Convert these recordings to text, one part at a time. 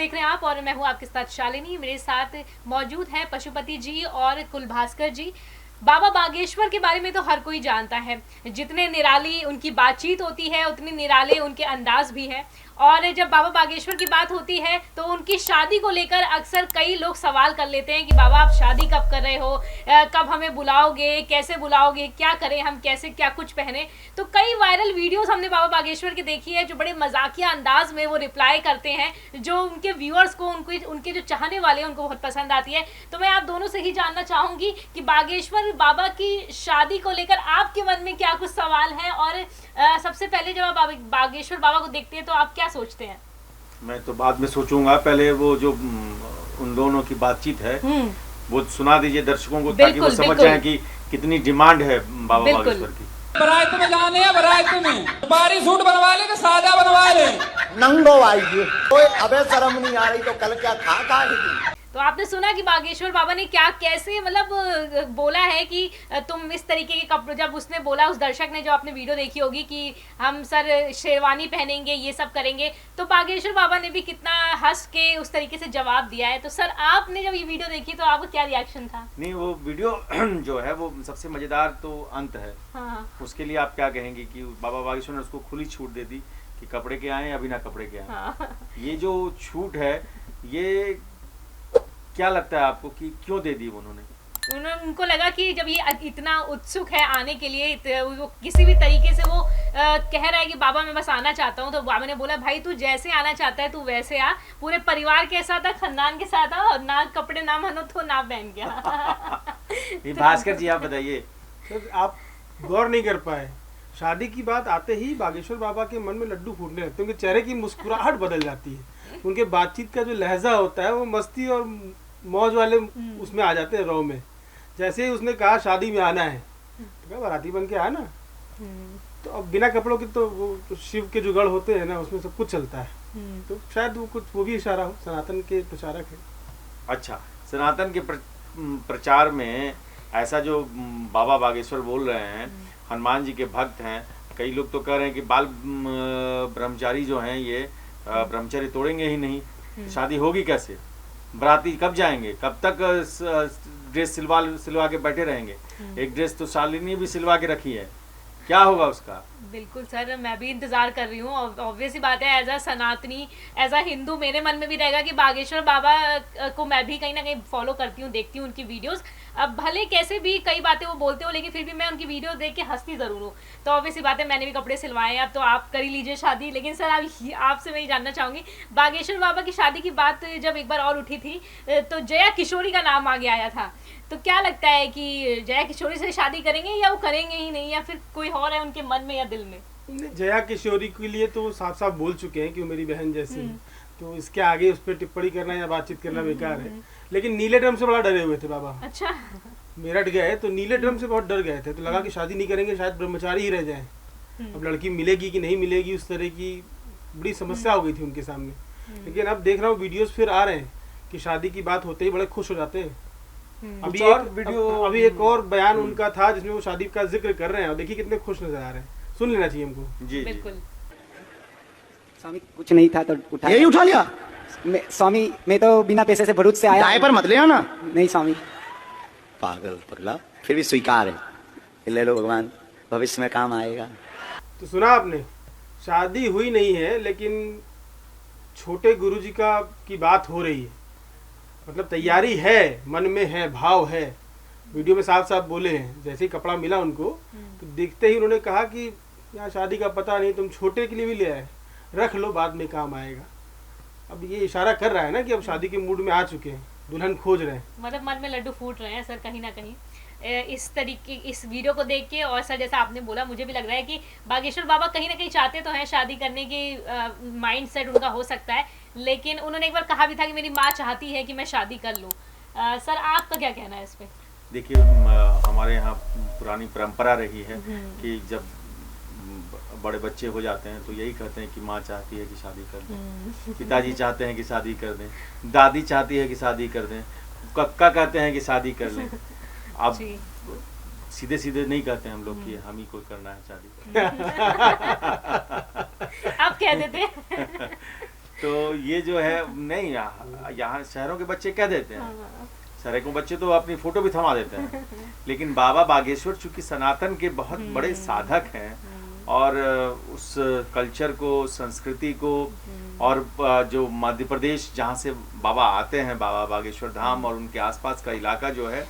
देख रहे हैं आप और मैं हूं आपके साथ शालिनी। मेरे साथ मौजूद हैं पशुपति जी और कुलभास्कर जी। बाबा बागेश्वर के बारे में तो हर कोई जानता है, जितने निराली उनकी बातचीत होती है उतने निराले उनके अंदाज भी है। और जब बाबा बागेश्वर की बात होती है तो उनकी शादी को लेकर अक्सर कई लोग सवाल कर लेते हैं कि बाबा आप शादी कब कर रहे हो, कब हमें बुलाओगे, कैसे बुलाओगे, क्या करें हम, कैसे क्या कुछ पहने। तो कई वायरल वीडियोस हमने बाबा बागेश्वर की देखी है जो बड़े मजाकिया अंदाज में वो रिप्लाई करते हैं, जो उनके व्यूअर्स को, उनके जो चाहने वाले हैं उनको बहुत पसंद आती है। तो मैं आप दोनों से ही जानना चाहूंगी कि बागेश्वर बाबा की शादी को लेकर आपके मन में क्या कुछ सवाल है, और सबसे पहले जब आप बागेश्वर बाबा को देखते हैं तो आप क्या सोचते हैं? मैं तो बाद में सोचूंगा, पहले वो जो उन दोनों की बातचीत है वो सुना दीजिए दर्शकों को, ताकि वो समझ जाएं कि कितनी डिमांड है बाबा बागेश्वर की। बारात में जाने हैं, बारात में बारी सूट बनवा ले कि सादा बनवा ले, नंगो आइए। कोई अबे शर्म नहीं आ रही तो कल क्या खा दी। तो आपने सुना कि बागेश्वर बाबा ने क्या कैसे मतलब बोला है कि तुम इस तरीके के कपड़े, जब उसने बोला, उस दर्शक ने जो आपने वीडियो देखी होगी कि हम सर शेरवानी पहनेंगे, ये सब करेंगे, तो बागेश्वर बाबा ने भी कितना हंस के उस तरीके से जवाब दिया है। तो सर आपने जब ये वीडियो देखी तो आपका क्या रिएक्शन था? नहीं, वो वीडियो जो है वो सबसे मजेदार तो अंत है। हाँ। उसके लिए आप क्या कहेंगे कि बाबा बागेश्वर ने उसको खुली छूट दे दी कि कपड़े के आए या बिना कपड़े के आए। हाँ। ये जो छूट है, ये क्या लगता है आपको कि क्यों दे दी उन्होंने? उनको लगा कि जब ये इतना उत्सुक है आने के लिए, वो किसी भी तरीके से वो कह रहा है कि बाबा मैं बस आना चाहता हूँ, तो बाबा ने बोला भाई तू जैसे आना चाहता है तू वैसे आ, पूरे परिवार के साथ आ, खानदान के साथ आ, और ना कपड़े ना मानो तो ना पहन के। भास्कर जी आप बताइए। सर आप गौर नहीं कर पाए, शादी की बात आते ही बागेश्वर बाबा के मन में लड्डू फूटने लगते हैं, उनके चेहरे की मुस्कुराहट बदल जाती है, उनके बातचीत का जो लहजा होता है वो मस्ती और मौज वाले उसमें आ जाते हैं रौ में। जैसे ही उसने कहा शादी में आना है तो क्या बाराती बन के आना, तो अब बिना कपड़ों के तो वो तो शिव के जुगाड़ होते हैं ना, उसमें सब कुछ चलता है। तो शायद वो भी इशारा हो, सनातन के प्रचारक है। अच्छा, सनातन के प्रचार में ऐसा जो बाबा बागेश्वर बोल रहे हैं, हनुमान जी के भक्त हैं, कई लोग तो कह रहे हैं कि बाल ब्रह्मचारी जो हैं ये ब्रह्मचर्य तोड़ेंगे ही नहीं, शादी होगी कैसे, बराती कब जाएंगे, कब तक ड्रेस सिलवा के बैठे रहेंगे। एक ड्रेस तो शालिनी भी सिलवा के रखी है, क्या होगा उसका? बिल्कुल सर, मैं भी इंतजार कर रही हूँ। ऑब्वियस ही बात है, एज अ सनातनी, एज अ हिंदू, मेरे मन में भी रहेगा कि बागेश्वर बाबा को मैं भी कहीं ना कहीं फॉलो करती हूँ, देखती हूँ उनकी वीडियोस। अब भले कैसे भी कई बातें वो बोलते हो, लेकिन फिर भी मैं उनकी वीडियो देख के हंसती जरूर हूँ। तो ऑब्वियस ही बात है, मैंने भी कपड़े सिलवाए हैं, अब तो आप कर ही लीजिए शादी। लेकिन सर आपसे मैं ये जानना चाहूंगी, बागेश्वर बाबा की शादी की बात जब एक बार और उठी थी तो जया किशोरी का नाम आगे आया था। तो क्या लगता है कि जया किशोरी से शादी करेंगे या वो करेंगे ही नहीं, या फिर कोई और है उनके मन में या दिल में? जया किशोरी के लिए तो साफ साफ बोल चुके हैं कि वो मेरी बहन जैसी है, तो इसके आगे उस पर टिप्पणी करना या बातचीत करना बेकार है। लेकिन नीले ड्रम से बड़ा डरे हुए थे बाबा। अच्छा। मेरठ गए तो नीले ड्रम से बहुत डर गए थे, तो लगा कि शादी नहीं करेंगे, शायद ब्रह्मचारी ही रह जाए। अब लड़की मिलेगी कि नहीं मिलेगी, उस तरह की बड़ी समस्या हो गई थी उनके सामने। लेकिन अब देख रहा हूँ वीडियोस फिर आ रहे हैं कि शादी की बात होते ही बड़े खुश हो जाते हैं। अभी एक और बयान उनका था जिसमें वो शादी का जिक्र कर रहे हैं, और देखिए कितने खुश नजर आ रहे हैं। सुन लेना चाहिए हमको। जी बिल्कुल। स्वामी कुछ नहीं था तो उठा, यही उठा लिया। स्वामी मैं तो बिना पैसे से भरूच से आया। गाय पर मत ले आना। नहीं स्वामी। पागल पगला, फिर भी स्वीकार है, ले लो भगवान, भविष्य में काम आएगा। तो सुना आपने, शादी हुई नहीं है लेकिन छोटे गुरुजी की बात हो रही है, मतलब तैयारी है, मन में है, भाव है। वीडियो में साफ साफ बोले हैं। जैसे ही कपड़ा मिला उनको तो देखते ही उन्होंने कहा कि यहाँ शादी का पता नहीं, तुम छोटे के लिए भी ले आए, रख लो, बाद में काम आएगा। अब ये इशारा कर रहा है ना कि अब शादी के मूड में आ चुके हैं, दुल्हन खोज रहे हैं, मतलब मन में लड्डू फूट रहे हैं सर कहीं ना कहीं इस तरीके, इस वीडियो को देख के। और सर जैसा आपने बोला, मुझे भी लग रहा है कि बागेश्वर बाबा कहीं ना कहीं चाहते तो हैं शादी करने की, माइंड सेट उनका हो सकता है, लेकिन उन्होंने एक बार कहा भी था कि मेरी माँ चाहती है कि मैं शादी कर लूँ। सर आपका क्या कहना है इस पे? देखिए, हमारे यहाँ पुरानी परंपरा रही है कि जब बड़े बच्चे हो जाते हैं तो यही कहते हैं कि माँ चाहती है कि शादी कर दें, पिताजी चाहते हैं कि शादी कर दें, दादी चाहती है कि शादी कर दें, कक्का कहते हैं कि शादी कर लें। अब सीधे सीधे नहीं कहते हम लोग कि हम ही को करना है शादी। आप कह देते। तो ये जो है नहीं, यहाँ शहरों के बच्चे कह देते हैं, शहरों के बच्चे तो अपनी फोटो भी थमा देते हैं, लेकिन बाबा बागेश्वर चूंकि सनातन के बहुत बड़े साधक हैं और उस कल्चर को, संस्कृति को, और जो मध्य प्रदेश जहाँ से बाबा आते हैं, बाबा बागेश्वर धाम और उनके आसपास का इलाका जो है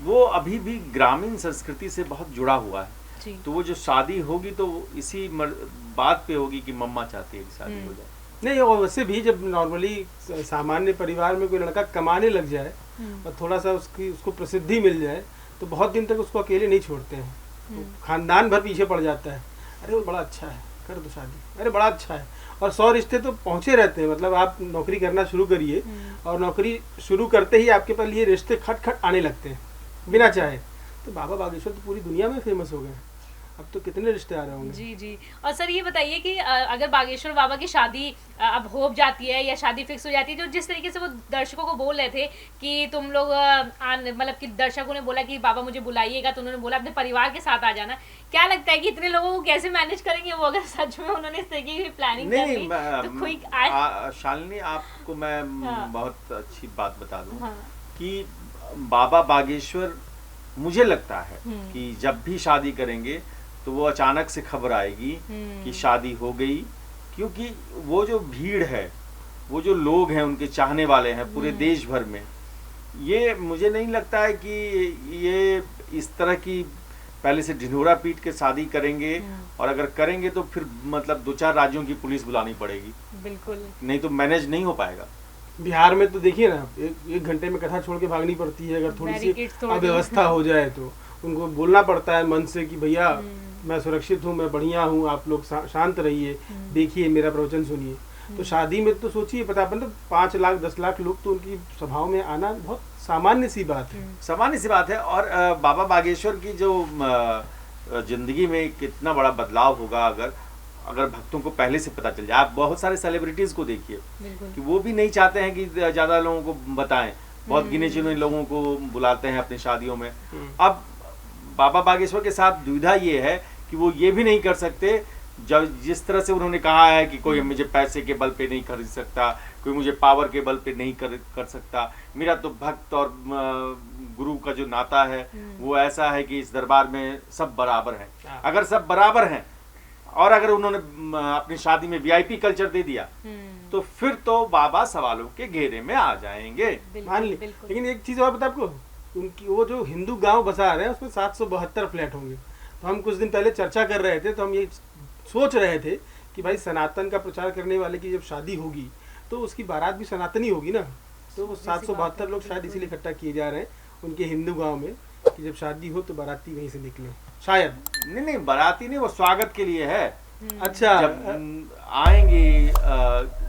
वो अभी भी ग्रामीण संस्कृति से बहुत जुड़ा हुआ है। तो वो जो शादी होगी तो इसी बात पे होगी कि मम्मा चाहती है कि शादी हो जाए। नहीं, और वैसे भी जब नॉर्मली सामान्य परिवार में कोई लड़का कमाने लग जाए और थोड़ा सा उसको प्रसिद्धि मिल जाए तो बहुत दिन तक उसको अकेले नहीं छोड़ते हैं, तो खानदान भर पीछे पड़ जाता है। अरे वो बड़ा अच्छा है, कर दो शादी, अरे बड़ा अच्छा है, और 100 रिश्ते तो पहुंचे रहते हैं। मतलब आप नौकरी करना शुरू करिए और नौकरी शुरू करते ही आपके पास ये रिश्ते खट खट आने लगते हैं बिना चाहे। तो बाबा बागेश्वर तो पूरी दुनिया में फेमस हो गए, अब तो कितने रिश्ते आ रहे होंगे। जी जी। और सर ये बताइए कि अगर बागेश्वर बाबा की शादी अब हो जाती है या शादी फिक्स हो जाती है, जो जिस तरीके से वो दर्शकों को बोल रहे थे कि तुम लोग मतलब कि दर्शकों ने बोला कि बाबा मुझे बुलाइएगा, तो उन्होंने बोला अपने परिवार के साथ आ जाना, क्या लगता है कि इतने लोगों को कैसे मैनेज करेंगे वो, अगर सच में उन्होंने इस तरीके की प्लानिंग कर ली तो कोई शालिनी आपको मैं बहुत अच्छी बात बता दूं कि बाबा बागेश्वर मुझे लगता है कि जब भी शादी करेंगे तो वो अचानक से खबर आएगी कि शादी हो गई, क्योंकि वो जो भीड़ है, वो जो लोग हैं, उनके चाहने वाले हैं पूरे देश भर में, ये मुझे नहीं लगता है कि ये इस तरह की पहले से ढिंढोरा पीट के शादी करेंगे, और अगर करेंगे तो फिर मतलब 2-4 राज्यों की पुलिस बुलानी पड़ेगी, बिल्कुल नहीं तो मैनेज नहीं हो पाएगा। बिहार में तो देखिए ना, एक घंटे में कथा छोड़ के भागनी पड़ती है, अगर थोड़ी सी अव्यवस्था हो जाए तो उनको बोलना पड़ता है मन से कि भैया मैं सुरक्षित हूँ, मैं बढ़िया हूँ, आप लोग शांत रहिए, देखिए मेरा प्रवचन सुनिए। तो शादी में तो सोचिए, पता मतलब 5 लाख 10 लाख लोग तो उनकी सभाओं में आना बहुत सामान्य सी बात है, सामान्य सी बात है। और बाबा बागेश्वर की जो जिंदगी में कितना बड़ा बदलाव होगा अगर भक्तों को पहले से पता चल जाए। आप बहुत सारे सेलिब्रिटीज को देखिए कि वो भी नहीं चाहते हैं कि ज्यादा लोगों को बताएं, बहुत गिने चुने लोगों को बुलाते हैं अपनी शादियों में। अब बाबा बागेश्वर के साथ दुविधा ये है कि वो ये भी नहीं कर सकते, जब जिस तरह से उन्होंने कहा है कि कोई मुझे पैसे के बल पे नहीं खरीद सकता, कोई मुझे पावर के बल पे नहीं कर सकता, मेरा तो भक्त और गुरु का जो नाता है वो ऐसा है कि इस दरबार में सब बराबर हैं। अगर सब बराबर हैं और अगर उन्होंने अपनी शादी में VIP कल्चर दे दिया तो फिर तो बाबा सवालों के घेरे में आ जाएंगे, मान ली। लेकिन एक चीज और बता आपको, उनकी वो जो हिंदू गांव बसा रहे हैं उसमें 772 फ्लैट होंगे। तो हम कुछ दिन पहले चर्चा कर रहे थे, तो हम ये सोच रहे थे कि भाई सनातन का प्रचार करने वाले की जब शादी होगी तो उसकी बारात भी सनातनी होगी ना, तो वो 772 लोग शायद इसीलिए इकट्ठा किए जा रहे हैं उनके हिंदू गांव में कि जब शादी हो तो बाराती वहीं से निकले शायद। नहीं बाराती नहीं, वो स्वागत के लिए है। अच्छा, जब आएंगे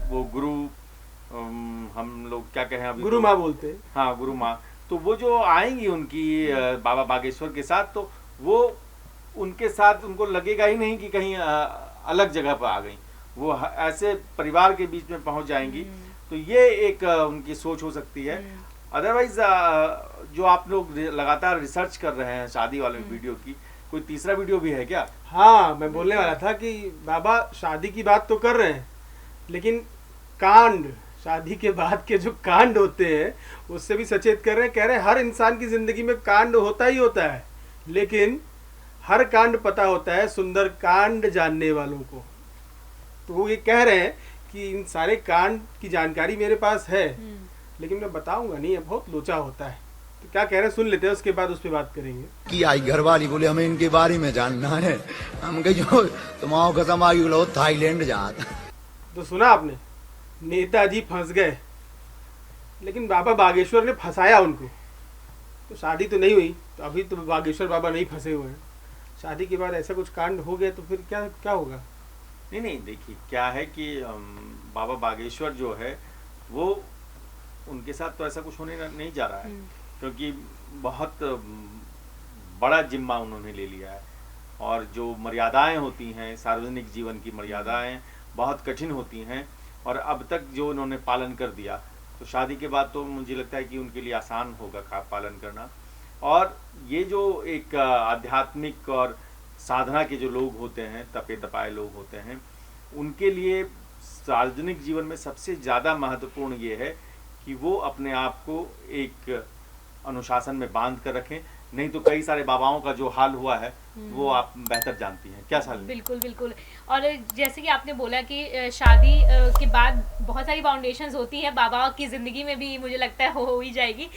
वो गुरु, हम लोग क्या कहें अभी, गुरु माँ बोलते हैं। हाँ, गुरु माँ। तो वो जो आएंगी उनकी बाबा बागेश्वर के साथ, तो वो उनके साथ उनको लगेगा ही नहीं कि कहीं अलग जगह पर आ गई, वो ऐसे परिवार के बीच में पहुंच जाएंगी। तो ये एक उनकी सोच हो सकती है। अदरवाइज जो आप लोग लगातार रिसर्च कर रहे हैं शादी वाले वीडियो की, कोई तीसरा वीडियो भी है क्या? हाँ, मैं बोलने वाला था कि बाबा शादी की बात तो कर रहे हैं, लेकिन कांड, शादी के बाद के जो कांड होते हैं उससे भी सचेत कर रहे हैं। कह रहे हैं हर इंसान की जिंदगी में कांड होता ही होता है, लेकिन हर कांड पता होता है सुंदर कांड जानने वालों को। तो वो ये कह रहे हैं कि इन सारे कांड की जानकारी मेरे पास है, लेकिन मैं बताऊंगा नहीं, ये बहुत लोचा होता है। तो क्या कह रहे हैं सुन लेते हैं, उसके बाद उस पर बात करेंगे। कि आई घर वाली बोले हमें इनके बारे में जानना है, हम कहे जो तुम्हारा कसम आई बोलो थाईलैंड जाता। तो सुना आपने, नेताजी फंस गए, लेकिन बाबा बागेश्वर ने फंसाया उनको। तो शादी तो नहीं हुई, तो अभी तो बागेश्वर बाबा नहीं फंसे हुए हैं। शादी के बाद ऐसा कुछ कांड हो गया तो फिर क्या होगा? नहीं देखिए, क्या है कि बाबा बागेश्वर जो है वो, उनके साथ तो ऐसा कुछ होने नहीं जा रहा है, क्योंकि बहुत बड़ा जिम्मा उन्होंने ले लिया है। और जो मर्यादाएं होती हैं, सार्वजनिक जीवन की मर्यादाएं बहुत कठिन होती हैं, और अब तक जो उन्होंने पालन कर दिया, तो शादी के बाद तो मुझे लगता है कि उनके लिए आसान होगा पालन करना। और ये जो एक आध्यात्मिक और साधना के जो लोग होते हैं, तपे तपाए लोग होते हैं, उनके लिए सार्वजनिक जीवन में सबसे ज़्यादा महत्वपूर्ण ये है कि वो अपने आप को एक अनुशासन में बांध कर रखें, नहीं तो कई सारे बाबाओं का जो हाल हुआ है वो आप बेहतर जानती हैं। क्या शालिनी? बिल्कुल बिल्कुल। और जैसे कि आपने बोला कि शादी के बाद बहुत सारी फाउंडेशंस होती हैं, बाबा की ज़िंदगी में भी मुझे लगता है हो ही जाएगी।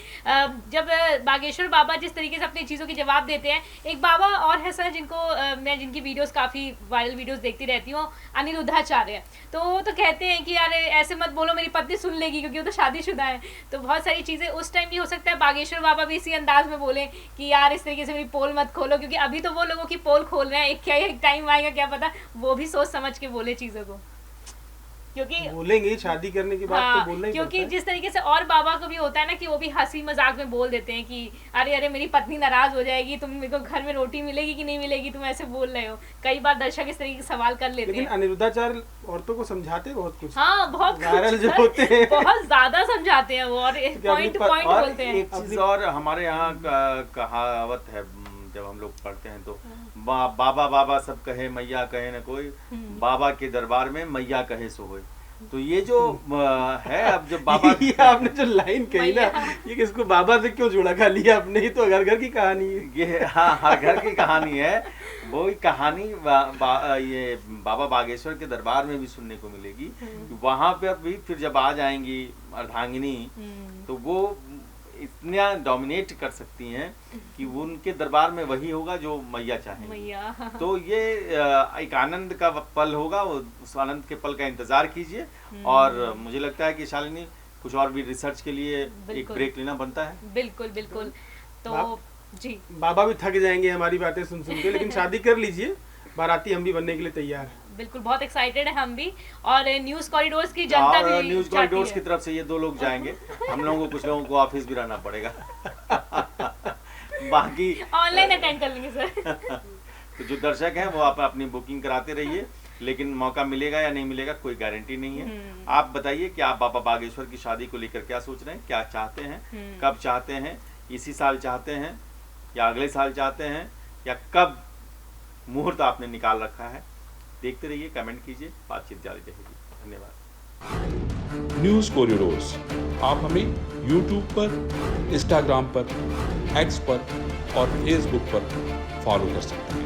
जब बागेश्वर बाबा जिस तरीके से अपनी चीज़ों की जवाब देते हैं, एक बाबा और है सर जिनको मैं जिनकी वीडियोस काफ़ी वायरल वीडियोस देखती रहती हूँ, अनिरुद्धाचार्य। तो वो तो कहते हैं कि यार ऐसे मत बोलो, मेरी पत्नी सुन लेगी, क्योंकि वो तो शादीशुदा है। तो बहुत सारी चीज़ें उस टाइम भी हो सकता है बागेश्वर बाबा भी इसी अंदाज में बोले कि यार इस तरीके से मेरी पोल मत खोलो, क्योंकि अभी तो वो लोगों की पोल खोल रहे हैं, एक टाइम आएगा क्या पता वो भी सोच समझ के बोले चीज़ों को, क्योंकि बोलेंगे ही, शादी करने के बाद तो बोलना ही क्योंकि पड़ता है। जिस तरीके से और बाबा को भी होता है ना कि वो भी हंसी मजाक में बोल देते हैं कि अरे अरे मेरी पत्नी नाराज हो जाएगी, तुम मेरे को घर में रोटी मिलेगी कि नहीं मिलेगी, तुम ऐसे बोल रहे हो। कई बार दर्शक इस तरीके के सवाल कर लेते लेकिन हैं। अनिरुद्धाचार्य औरतों को समझाते हैं बहुत कुछ। हाँ बहुत वायरल जो कुछ होते हैं। बहुत ज्यादा समझाते हैं वो, और पॉइंट टू पॉइंट और बोलते हैं। एक चीज और हमारे यहाँ कहावत है, जब हम लोग पढ़ते हैं तो बाबा बाबा सब कहे मैया कहे न कोई, बाबा के दरबार में मैया कहे सो होए। तो ये जो है, अब जब बाबा ये आपने जो लाइन कही ना, ये किसको बाबा से क्यों जोड़ा, खाली आपने ही तो घर घर की कहानी है। ये हाँ हर घर की कहानी है, वो ही कहानी ये बाबा बागेश्वर के दरबार में भी सुनने को मिलेगी। वहां पे भी फिर जब आ जाएंगी अर्धांगिनी, तो वो इतना डोमिनेट कर सकती हैं कि उनके दरबार में वही होगा जो मैया चाहेंगी। मैया तो ये एक आनंद का पल होगा, उस आनंद के पल का इंतजार कीजिए। और मुझे लगता है कि शालिनी कुछ और भी रिसर्च के लिए एक बिल्कुल। ब्रेक लेना बनता है। बिल्कुल बिल्कुल। तो जी बाबा भी थक जाएंगे हमारी बातें सुन सुन के, लेकिन शादी कर लीजिए, बाराती हम भी बनने के लिए तैयार हैं। बिल्कुल, बहुत एक्साइटेड है हम भी, और न्यूज़ कॉरिडोर्स की जनता और भी न्यूज चाहती कॉरिडोर्स है। की तरफ से ये 2 लोग जाएंगे, हम लोगों को कुछ लोगों को ऑफिस भी रहना पड़ेगा। बाकी ऑनलाइन अटेंड कर लेंगे सर। तो जो दर्शक हैं वो आप अपनी बुकिंग कराते रहिए, लेकिन मौका मिलेगा या नहीं मिलेगा कोई गारंटी नहीं है। आप बताइए कि आप बाबा बागेश्वर की शादी को लेकर क्या सोच रहे हैं, क्या चाहते हैं, कब चाहते हैं, इसी साल चाहते हैं या अगले साल चाहते हैं, या कब मुहूर्त आपने निकाल रखा है। देखते रहिए, कमेंट कीजिए, बातचीत जारी रहेगी। धन्यवाद। न्यूज़ कॉरिडोर्स आप हमें YouTube पर, Instagram पर, X पर और Facebook पर फॉलो कर सकते हैं।